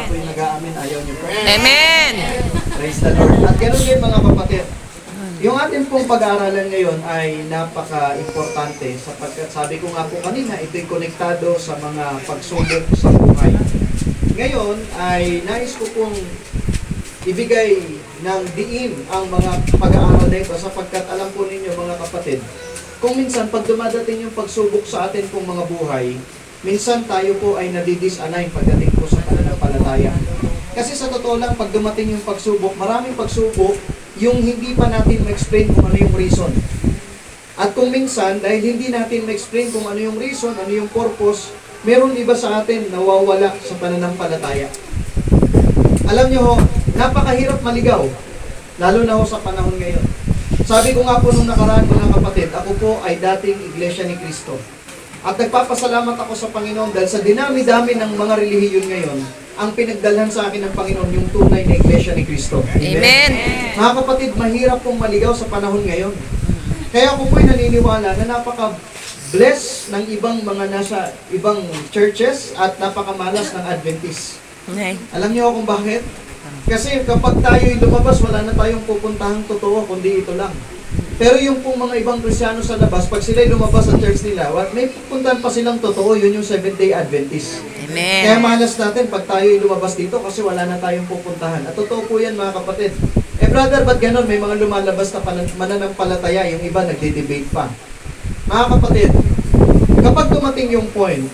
po'y nag-aamin, ayaw niyo po. Amen. Praise the Lord. At ganoon din mga kapatid. Yung ating pong pag-aaralan ngayon ay napaka-importante sapagkat sabi ko nga po kanina, ito'y konektado sa mga pagsubok sa buhay. Ngayon ay nais ko pong ibigay ng diin ang mga pag-aaral na ito sapagkat alam po ninyo mga kapatid, kung minsan pag dumadating yung pagsubok sa atin pong mga buhay, minsan tayo po ay nadidisalign pagdating po sa pananampalataya. Kasi sa totoo lang, pag dumating yung pagsubok, maraming pagsubok, yung hindi pa natin ma-explain kung ano yung reason. At kung minsan, dahil hindi natin ma-explain kung ano yung reason, ano yung purpose, meron iba sa atin nawawala sa pananampalataya. Alam nyo ho, napakahirap maligaw, lalo na ho sa panahon ngayon. Sabi ko nga po nung nakaraan mga kapatid, ako po ay dating Iglesia ni Cristo. At nagpapasalamat ako sa Panginoon dahil sa dinami-dami ng mga relihiyon ngayon, ang pinagdalhan sa akin ng Panginoon yung tunay na Iglesia ni Cristo. Amen. Mga kapatid, mahirap pong maligaw sa panahon ngayon. Kaya ako po'y naniniwala na napaka-bless ng ibang mga nasa ibang churches at napakamalas ng Adventist. Alam niyo kung bakit? Kasi kapag tayo'y lumabas, wala na tayong pupuntahang totoo, kundi ito lang. Pero yung pong mga ibang Kristyano sa labas, pag sila'y lumabas sa church nila, may pupuntahan pa silang totoo, yun yung Seventh-day Adventist. Amen. Kaya malas natin pag tayo'y lumabas dito kasi wala na tayong pupuntahan. At totoo po yan mga kapatid. Brother, ba't ganon? May mga lumalabas na mananampalataya, yung iba nagde-debate pa. Mga kapatid, kapag dumating yung point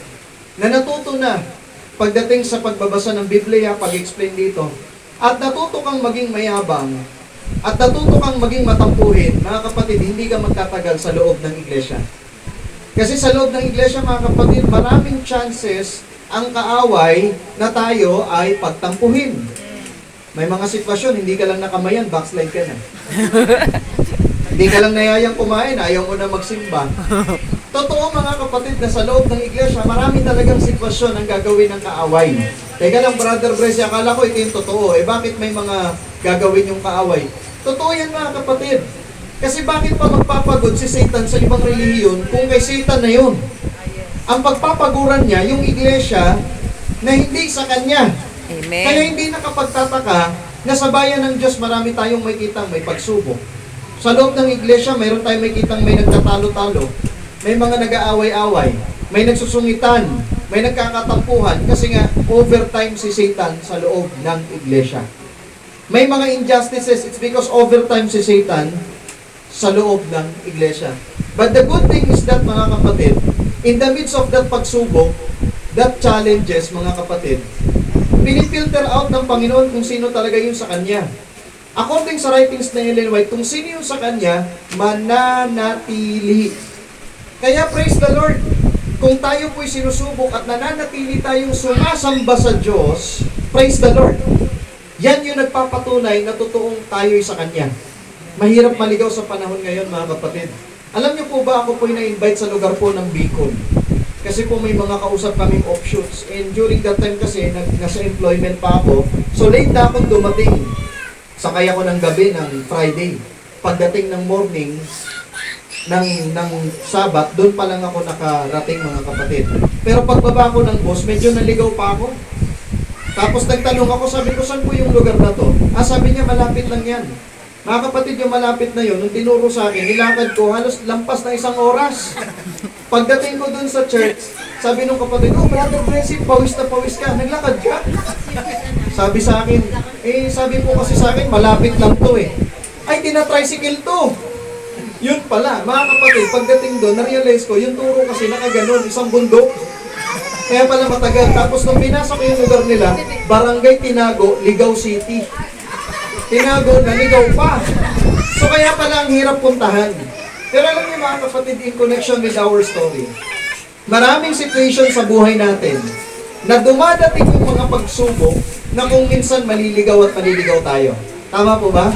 na natuto na pagdating sa pagbabasa ng Biblia, pag-explain dito, at natuto kang maging mayabang, at natuto kang maging matampuhin, mga kapatid, hindi ka magtatagal sa loob ng iglesia. Kasi sa loob ng iglesia, mga kapatid, maraming chances ang kaaway na tayo ay pagtampuhin. May mga sitwasyon, hindi ka lang nakamayan, backslide ka na. Hindi ka lang nayayang kumain, ayaw mo na magsimba. Totoo mga kapatid na sa loob ng iglesia, marami talagang sitwasyon ang gagawin ng kaaway. Teka lang, Brother Bryce, akala ko ito yung totoo. Bakit may mga gagawin yung kaaway? Totoo yan mga kapatid. Kasi bakit pa magpapagod si Satan sa ibang relihiyon kung kay Satan na yun? Ang pagpapaguran niya, yung iglesia na hindi sa kanya. Amen. Kaya hindi nakapagtataka na sa bayan ng Diyos marami tayong may kitang may pagsubok. Sa loob ng iglesia, mayroon tayong may kitang may nagtatalo-talo. May mga nag-aaway-away, may nagsusungitan, may nagkakatampuhan kasi nga overtime si Satan sa loob ng iglesia. May mga injustices, it's because overtime si Satan sa loob ng iglesia. But the good thing is that mga kapatid, in the midst of that pagsubok, that challenges mga kapatid, pinifilter out ng Panginoon kung sino talaga yun sa Kanya. According sa writings na Ellen White, kung sino yun sa Kanya, mananatili. Kaya praise the Lord, kung tayo po'y sinusubok at nananatili tayong sumasamba sa Diyos, praise the Lord. Yan yung nagpapatunay na totoong tayo'y sa Kanya. Mahirap maligaw sa panahon ngayon mga kapatid. Alam niyo po ba, ako po'y na-invite sa lugar po ng Bicol. Kasi po may mga kausap kaming offshoots. And during that time kasi, nasa employment pa ako. So late na akong dumating. Sakay ako ng gabi ng Friday. Pagdating ng morning, ng Sabat, doon pa lang ako nakarating mga kapatid. Pero pagbaba ko ng bus, medyo naligaw pa ako. Tapos nagtanong ako, sabi ko, saan po yung lugar na to? Sabi niya, malapit lang yan. Mga kapatid, yung malapit na yun, nung tinuro sa akin, nilakad ko, halos lampas na 1 oras. Pagdating ko doon sa church, sabi nung kapatid, Brother Blessing, pawis na pawis ka, naglakad ka? Sabi sa akin, sabi po kasi sa akin, malapit lang to Ay, tina-tricycle to. Yun pala, mga kapatid, pagdating doon, na-realize ko, yung turo kasi nakaganon, isang bundok. Kaya pala matagal. Tapos nung pinasok yung lugar nila, Barangay Tinago, Ligaw City. Tinago na Ligaw pa. So kaya pala ang hirap puntahan. Pero alam niyo mga kapatid, in connection with our story, maraming situation sa buhay natin na dumadating yung mga pagsubok na kung minsan maliligaw at maliligaw tayo. Tama po ba?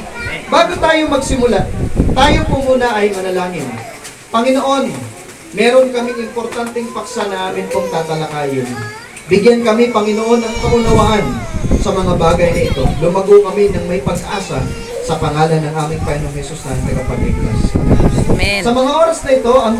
Bago tayo magsimula, tayo po muna ay manalangin. Panginoon, meron kaming importanteng paksa na amin pong tatalakayin. Bigyan kami, Panginoon, ng kaunawaan sa mga bagay na ito. Lumago kami ng may pag-asa sa pangalan ng aming Panginoong Hesus na tagapagligtas. Amen. Sa mga oras na ito, ang